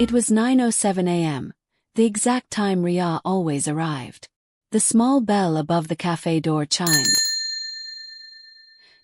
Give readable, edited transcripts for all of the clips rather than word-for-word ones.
It was 9:07 a.m., the exact time Ria always arrived. The small bell above the cafe door chimed,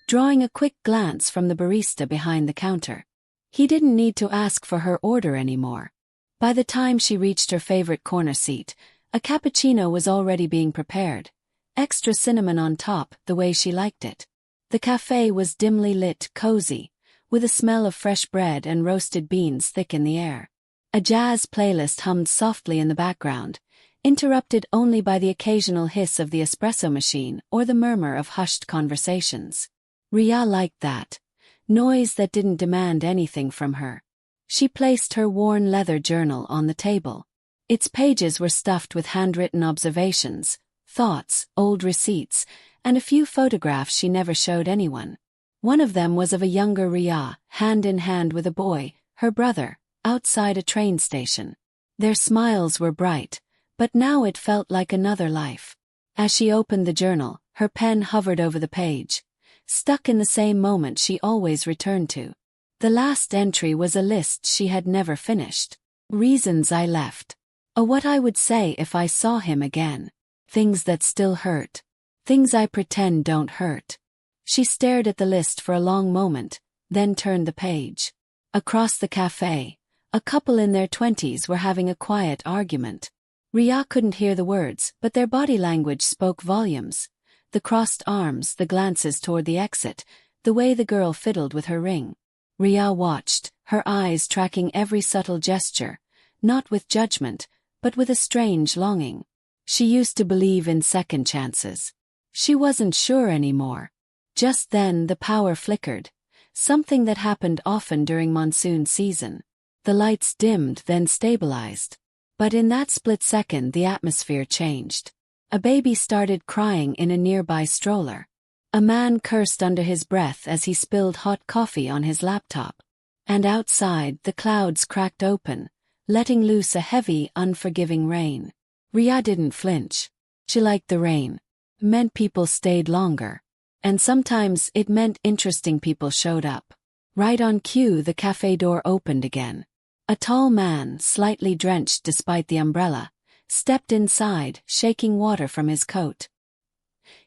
drawing a quick glance from the barista behind the counter. He didn't need to ask for her order anymore. By the time she reached her favorite corner seat, a cappuccino was already being prepared, extra cinnamon on top, the way she liked it. The cafe was dimly lit, cozy, with a smell of fresh bread and roasted beans thick in the air. A jazz playlist hummed softly in the background, interrupted only by the occasional hiss of the espresso machine or the murmur of hushed conversations. Ria liked that. Noise that didn't demand anything from her. She placed her worn leather journal on the table. Its pages were stuffed with handwritten observations, thoughts, old receipts, and a few photographs she never showed anyone. One of them was of a younger Ria, hand in hand with a boy, her brother, outside a train station. Their smiles were bright, but now it felt like another life. As she opened the journal, her pen hovered over the page, stuck in the same moment she always returned to. The last entry was a list she had never finished. Reasons I left. What I would say if I saw him again. Things that still hurt. Things I pretend don't hurt. She stared at the list for a long moment, then turned the page. Across the cafe, a couple in their 20s were having a quiet argument. Ria couldn't hear the words, but their body language spoke volumes. The crossed arms, the glances toward the exit, the way the girl fiddled with her ring. Ria watched, her eyes tracking every subtle gesture, not with judgment, but with a strange longing. She used to believe in second chances. She wasn't sure anymore. Just then the power flickered, something that happened often during monsoon season. The lights dimmed, then stabilized. But in that split second the atmosphere changed. A baby started crying in a nearby stroller. A man cursed under his breath as he spilled hot coffee on his laptop. And outside, the clouds cracked open, letting loose a heavy, unforgiving rain. Ria didn't flinch. She liked the rain. It meant people stayed longer. And sometimes it meant interesting people showed up. Right on cue, the cafe door opened again. A tall man, slightly drenched despite the umbrella, stepped inside, shaking water from his coat.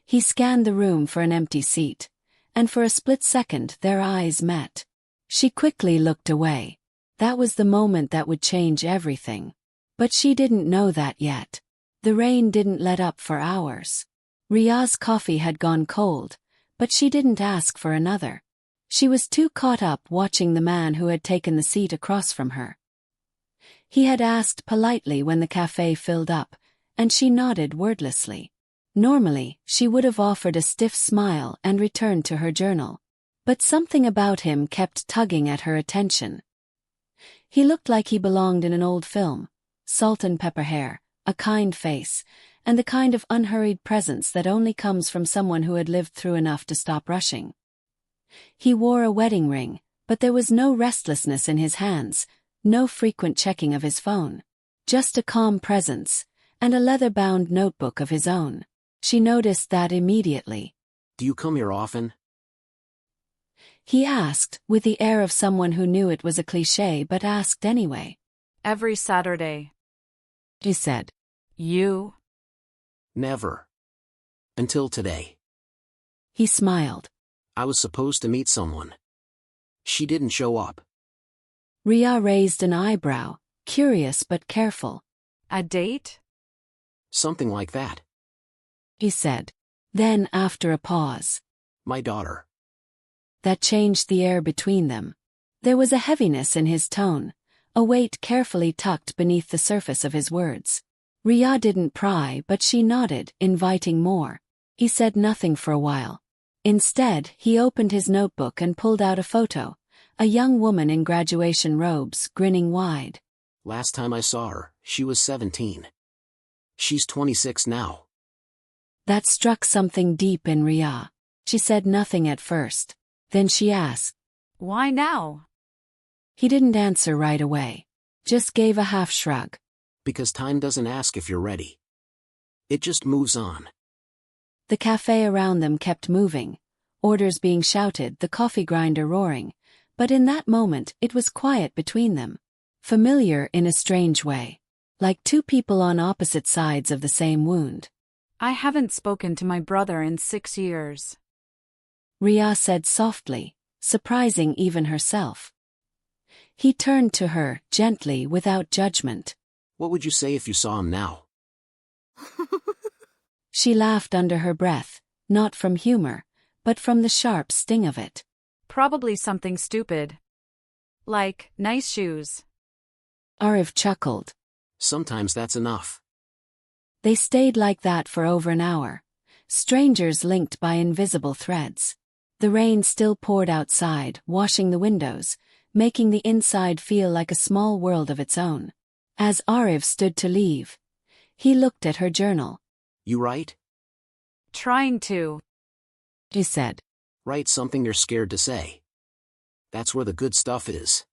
He scanned the room for an empty seat, and for a split second their eyes met. She quickly looked away. That was the moment that would change everything. But she didn't know that yet. The rain didn't let up for hours. Ria's coffee had gone cold, but she didn't ask for another. She was too caught up watching the man who had taken the seat across from her. He had asked politely when the cafe filled up, and she nodded wordlessly. Normally, she would have offered a stiff smile and returned to her journal. But something about him kept tugging at her attention. He looked like he belonged in an old film. Salt and pepper hair, a kind face, and the kind of unhurried presence that only comes from someone who had lived through enough to stop rushing. He wore a wedding ring, but there was no restlessness in his hands, no frequent checking of his phone. Just a calm presence, and a leather-bound notebook of his own. She noticed that immediately. Do you come here often? He asked, with the air of someone who knew it was a cliché but asked anyway. Every Saturday. She said. You? Never. Until today. He smiled. I was supposed to meet someone. She didn't show up. Ria raised an eyebrow, curious but careful. A date? Something like that. He said. Then, after a pause. My daughter. That changed the air between them. There was a heaviness in his tone, a weight carefully tucked beneath the surface of his words. Ria didn't pry, but she nodded, inviting more. He said nothing for a while. Instead, he opened his notebook and pulled out a photo, a young woman in graduation robes, grinning wide. Last time I saw her, she was 17. She's 26 now. That struck something deep in Ria. She said nothing at first. Then she asked, Why now? He didn't answer right away. Just gave a half shrug. Because time doesn't ask if you're ready. It just moves on. The cafe around them kept moving, orders being shouted, the coffee grinder roaring, but in that moment it was quiet between them. Familiar in a strange way. Like two people on opposite sides of the same wound. I haven't spoken to my brother in 6 years. Ria said softly, surprising even herself. He turned to her, gently, without judgment. What would you say if you saw him now? She laughed under her breath, not from humor, but from the sharp sting of it. Probably something stupid. Like, nice shoes. Arif chuckled. Sometimes that's enough. They stayed like that for over an hour, strangers linked by invisible threads. The rain still poured outside, washing the windows, making the inside feel like a small world of its own. As Arif stood to leave, he looked at her journal. You write? Trying to. He said. Write something you're scared to say. That's where the good stuff is.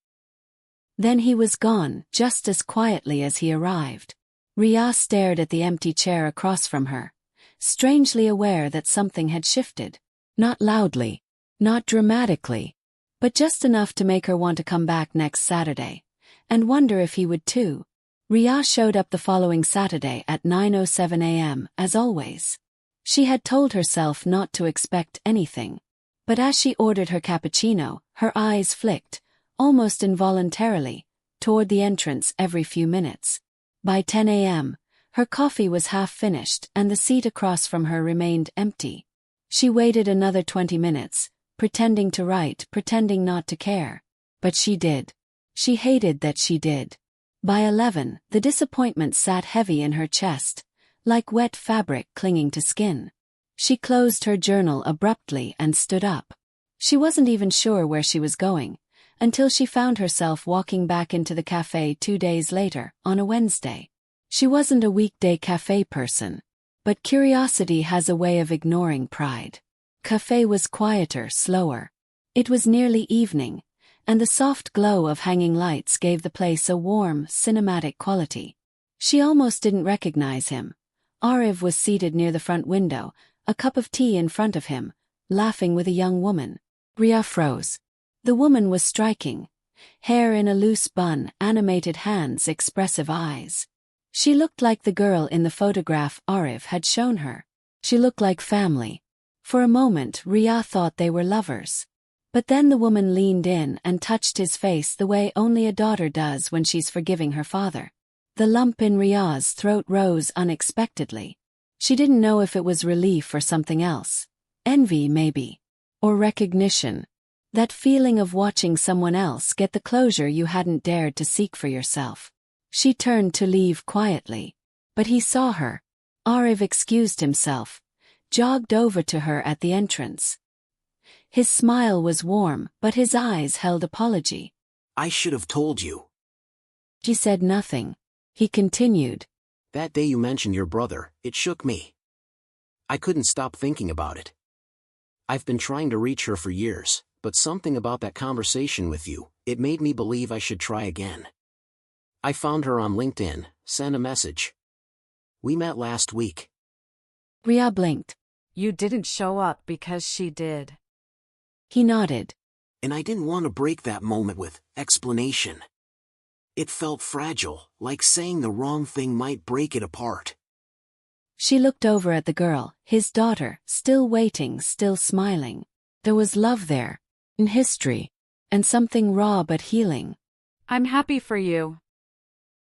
Then he was gone, just as quietly as he arrived. Ria stared at the empty chair across from her, strangely aware that something had shifted. Not loudly, not dramatically, but just enough to make her want to come back next Saturday, and wonder if he would too. Ria showed up the following Saturday at 9:07 a.m., as always. She had told herself not to expect anything. But as she ordered her cappuccino, her eyes flicked, almost involuntarily, toward the entrance every few minutes. By 10 a.m., her coffee was half finished and the seat across from her remained empty. She waited another 20 minutes, pretending to write, pretending not to care. But she did. She hated that she did. By 11, the disappointment sat heavy in her chest, like wet fabric clinging to skin. She closed her journal abruptly and stood up. She wasn't even sure where she was going, until she found herself walking back into the cafe 2 days later, on a Wednesday. She wasn't a weekday cafe person. But curiosity has a way of ignoring pride. Cafe was quieter, slower. It was nearly evening, and the soft glow of hanging lights gave the place a warm, cinematic quality. She almost didn't recognize him. Arif was seated near the front window, a cup of tea in front of him, laughing with a young woman. Ria froze. The woman was striking. Hair in a loose bun, animated hands, expressive eyes. She looked like the girl in the photograph Arif had shown her. She looked like family. For a moment, Ria thought they were lovers. But then the woman leaned in and touched his face the way only a daughter does when she's forgiving her father. The lump in Ria's throat rose unexpectedly. She didn't know if it was relief or something else. Envy, maybe. Or recognition. That feeling of watching someone else get the closure you hadn't dared to seek for yourself. She turned to leave quietly. But he saw her. Arif excused himself, jogged over to her at the entrance. His smile was warm, but his eyes held apology. I should have told you. She said nothing. He continued. That day you mentioned your brother, it shook me. I couldn't stop thinking about it. I've been trying to reach her for years, but something about that conversation with you, it made me believe I should try again. I found her on LinkedIn, sent a message. We met last week. Ria blinked. You didn't show up because she did. He nodded. And I didn't want to break that moment with explanation. It felt fragile, like saying the wrong thing might break it apart. She looked over at the girl, his daughter, still waiting, still smiling. There was love there, in history, and something raw but healing. I'm happy for you.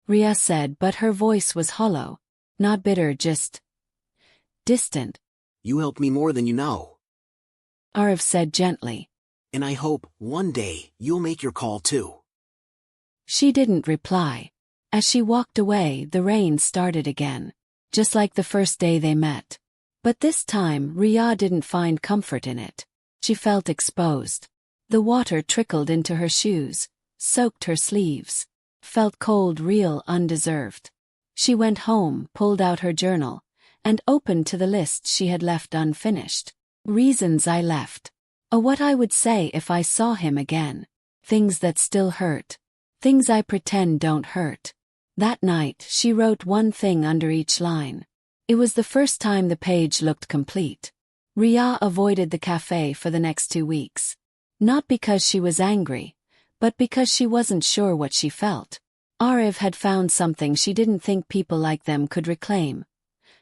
Ria said, but her voice was hollow. Not bitter, just distant. You helped me more than you know. Arif said gently. And I hope, one day, you'll make your call too. She didn't reply. As she walked away, the rain started again. Just like the first day they met. But this time, Ria didn't find comfort in it. She felt exposed. The water trickled into her shoes, soaked her sleeves. Felt cold, real, undeserved. She went home, pulled out her journal, and opened to the list she had left unfinished. Reasons I left. What I would say if I saw him again. Things that still hurt. Things I pretend don't hurt. That night, she wrote one thing under each line. It was the first time the page looked complete. Ria avoided the cafe for the next 2 weeks. Not because she was angry, but because she wasn't sure what she felt. Arif had found something she didn't think people like them could reclaim.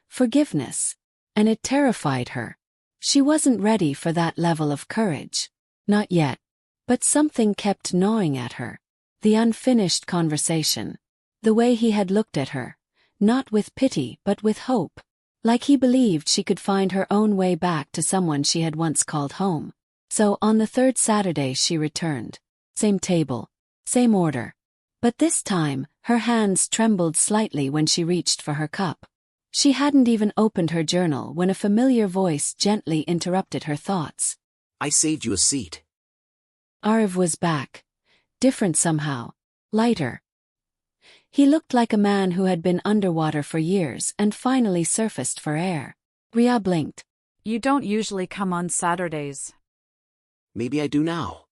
Forgiveness. And it terrified her. She wasn't ready for that level of courage. Not yet. But something kept gnawing at her. The unfinished conversation. The way he had looked at her. Not with pity but with hope. Like he believed she could find her own way back to someone she had once called home. So on the third Saturday she returned. Same table. Same order. But this time, her hands trembled slightly when she reached for her cup. She hadn't even opened her journal when a familiar voice gently interrupted her thoughts. I saved you a seat. Arif was back. Different somehow. Lighter. He looked like a man who had been underwater for years and finally surfaced for air. Ria blinked. You don't usually come on Saturdays. Maybe I do now.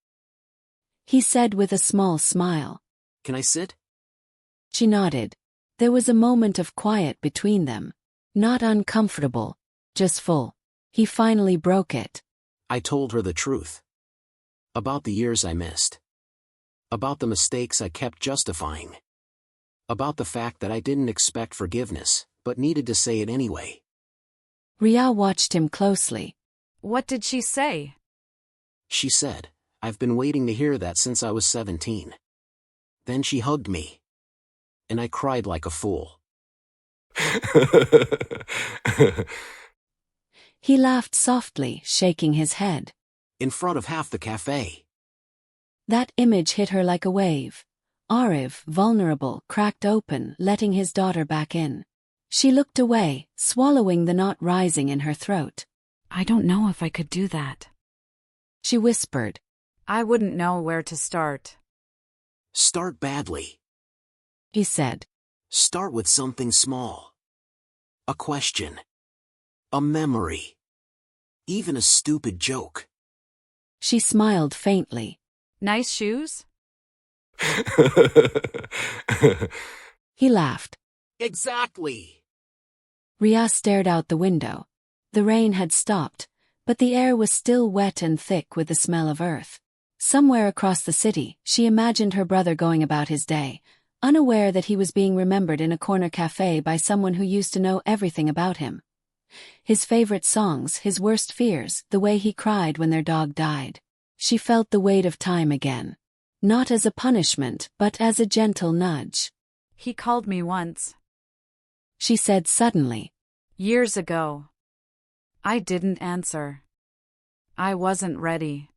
He said with a small smile. Can I sit? She nodded. There was a moment of quiet between them. Not uncomfortable. Just full. He finally broke it. I told her the truth. About the years I missed. About the mistakes I kept justifying. About the fact that I didn't expect forgiveness, but needed to say it anyway. Ria watched him closely. What did she say? She said, I've been waiting to hear that since I was 17. Then she hugged me. And I cried like a fool. He laughed softly, shaking his head. In front of half the cafe. That image hit her like a wave. Arif, vulnerable, cracked open, letting his daughter back in. She looked away, swallowing the knot rising in her throat. I don't know if I could do that. She whispered. I wouldn't know where to start. Start badly. He said. Start with something small. A question. A memory. Even a stupid joke. She smiled faintly. Nice shoes? He laughed. Exactly. Ria stared out the window. The rain had stopped, but the air was still wet and thick with the smell of earth. Somewhere across the city, she imagined her brother going about his day, unaware that he was being remembered in a corner cafe by someone who used to know everything about him. His favorite songs, his worst fears, the way he cried when their dog died. She felt the weight of time again. Not as a punishment, but as a gentle nudge. He called me once. She said suddenly. Years ago. I didn't answer. I wasn't ready.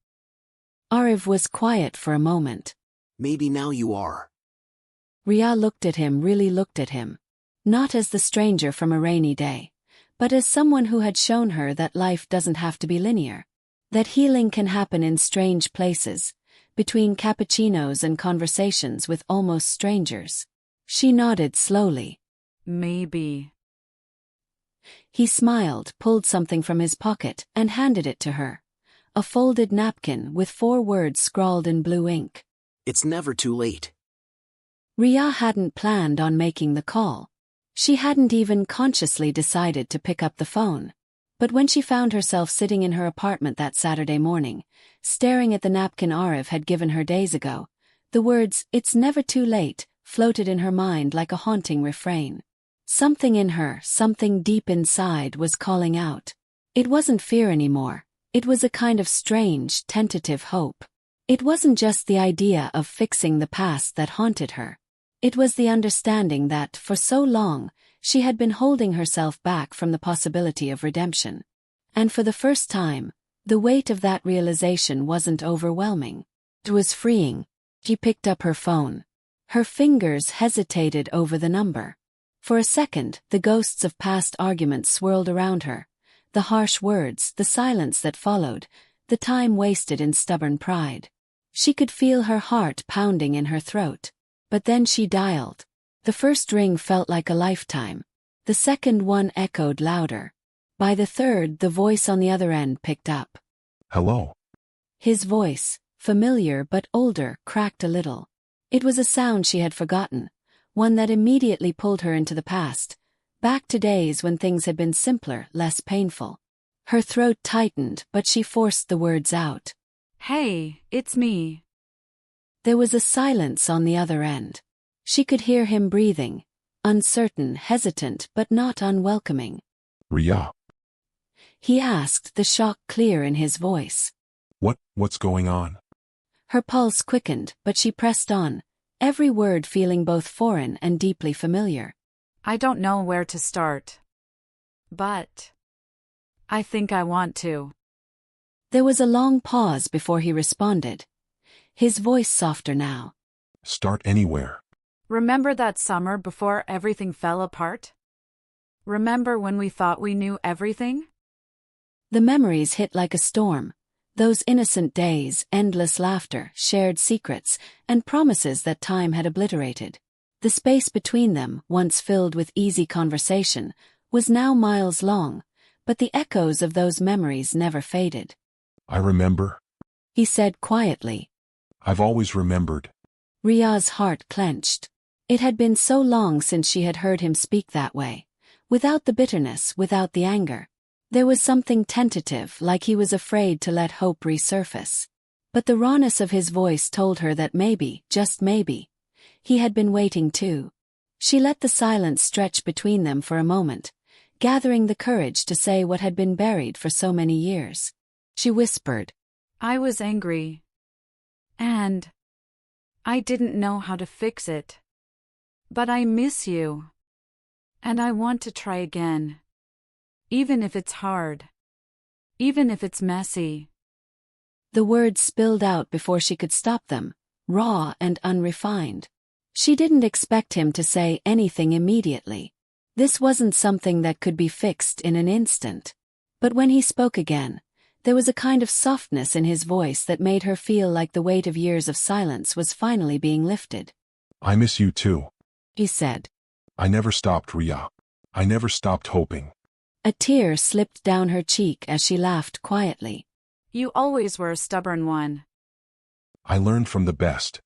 Arif was quiet for a moment. Maybe now you are. Ria looked at him, really looked at him. Not as the stranger from a rainy day, but as someone who had shown her that life doesn't have to be linear. That healing can happen in strange places, between cappuccinos and conversations with almost strangers. She nodded slowly. Maybe. He smiled, pulled something from his pocket, and handed it to her. A folded napkin with 4 words scrawled in blue ink. It's never too late. Ria hadn't planned on making the call. She hadn't even consciously decided to pick up the phone. But when she found herself sitting in her apartment that Saturday morning, staring at the napkin Arif had given her days ago, the words, "It's never too late," floated in her mind like a haunting refrain. Something in her, something deep inside, was calling out. It wasn't fear anymore. It was a kind of strange, tentative hope. It wasn't just the idea of fixing the past that haunted her. It was the understanding that, for so long, she had been holding herself back from the possibility of redemption. And for the first time, the weight of that realization wasn't overwhelming. It was freeing. She picked up her phone. Her fingers hesitated over the number. For a second, the ghosts of past arguments swirled around her. The harsh words, the silence that followed, the time wasted in stubborn pride. She could feel her heart pounding in her throat. But then she dialed. The first ring felt like a lifetime. The second one echoed louder. By the third, the voice on the other end picked up. Hello. His voice, familiar but older, cracked a little. It was a sound she had forgotten, one that immediately pulled her into the past, back to days when things had been simpler, less painful. Her throat tightened, but she forced the words out. Hey, it's me. There was a silence on the other end. She could hear him breathing, uncertain, hesitant but not unwelcoming. Ria, He asked, the shock clear in his voice. What's going on? Her pulse quickened, but she pressed on, every word feeling both foreign and deeply familiar. I don't know where to start. But I think I want to. There was a long pause before he responded, his voice softer now. Start anywhere. Remember that summer before everything fell apart? Remember when we thought we knew everything? The memories hit like a storm. Those innocent days, endless laughter, shared secrets, and promises that time had obliterated. The space between them, once filled with easy conversation, was now miles long, but the echoes of those memories never faded. I remember. He said quietly. I've always remembered. Ria's heart clenched. It had been so long since she had heard him speak that way. Without the bitterness, without the anger. There was something tentative, like he was afraid to let hope resurface. But the rawness of his voice told her that maybe, just maybe, he had been waiting too. She let the silence stretch between them for a moment, gathering the courage to say what had been buried for so many years. She whispered, I was angry. And I didn't know how to fix it. But I miss you. And I want to try again. Even if it's hard. Even if it's messy. The words spilled out before she could stop them, raw and unrefined. She didn't expect him to say anything immediately. This wasn't something that could be fixed in an instant. But when he spoke again, there was a kind of softness in his voice that made her feel like the weight of years of silence was finally being lifted. I miss you too. He said. I never stopped, Ria. I never stopped hoping. A tear slipped down her cheek as she laughed quietly. You always were a stubborn one. I learned from the best.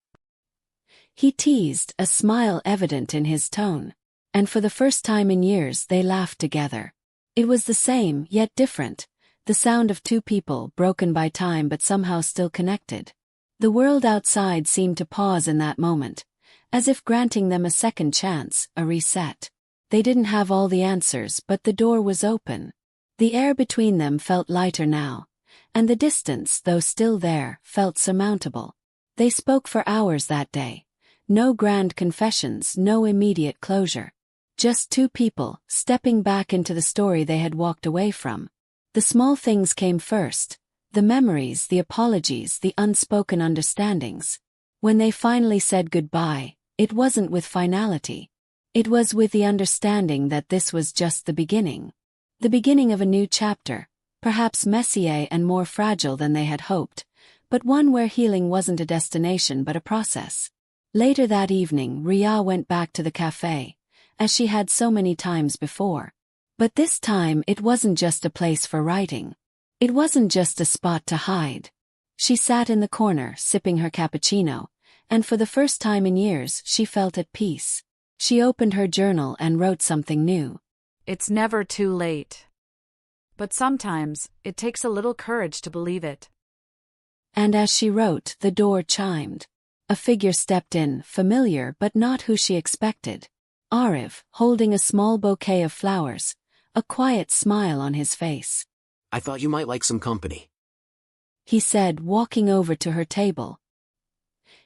He teased, a smile evident in his tone. And for the first time in years they laughed together. It was the same, yet different. The sound of two people broken by time but somehow still connected. The world outside seemed to pause in that moment, as if granting them a second chance, a reset. They didn't have all the answers, but the door was open. The air between them felt lighter now, and the distance, though still there, felt surmountable. They spoke for hours that day. No grand confessions, no immediate closure. Just two people, stepping back into the story they had walked away from. The small things came first, the memories, the apologies, the unspoken understandings. When they finally said goodbye, it wasn't with finality. It was with the understanding that this was just the beginning. The beginning of a new chapter, perhaps messier and more fragile than they had hoped, but one where healing wasn't a destination but a process. Later that evening, Ria went back to the cafe, as she had so many times before. But this time it wasn't just a place for writing. It wasn't just a spot to hide. She sat in the corner, sipping her cappuccino, and for the first time in years she felt at peace. She opened her journal and wrote something new. It's never too late. But sometimes, it takes a little courage to believe it. And as she wrote, the door chimed. A figure stepped in, familiar but not who she expected. Arif, holding a small bouquet of flowers, a quiet smile on his face. I thought you might like some company. He said, walking over to her table.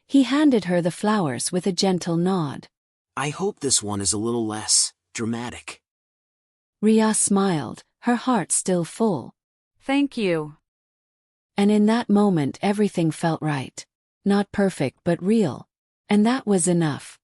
He handed her the flowers with a gentle nod. I hope this one is a little less dramatic. Ria smiled, her heart still full. Thank you. And in that moment everything felt right. Not perfect but real. And that was enough.